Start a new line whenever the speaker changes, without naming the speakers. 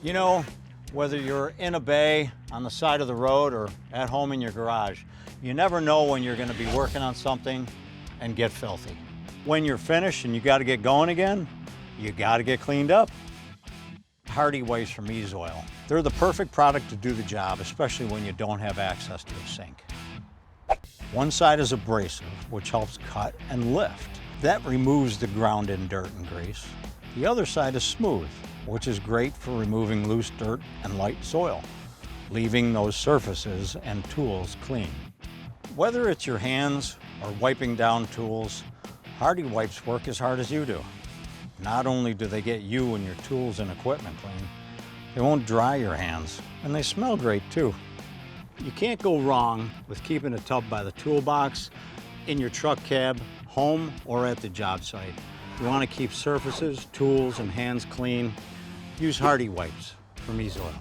You know, whether you're in a bay, on the side of the road, or at home in your garage, you never know when you're going to be working on something and get filthy. When you're finished and you got to get going again, you got to get cleaned up. Hardy wipes from E-ZOIL. They're the perfect product to do the job, especially when you don't have access to a sink. One side is abrasive, which helps cut and lift. That removes the ground-in dirt and grease. The other side is smooth, which is great for removing loose dirt and light soil, leaving those surfaces and tools clean. Whether it's your hands or wiping down tools, Hardy wipes work as hard as you do. Not only do they get you and your tools and equipment clean, they won't dry your hands, and they smell great too. You can't go wrong with keeping a tub by the toolbox, in your truck cab, home, or at the job site. You want to keep surfaces, tools, and hands clean. Use Hardy wipes from E-ZOIL.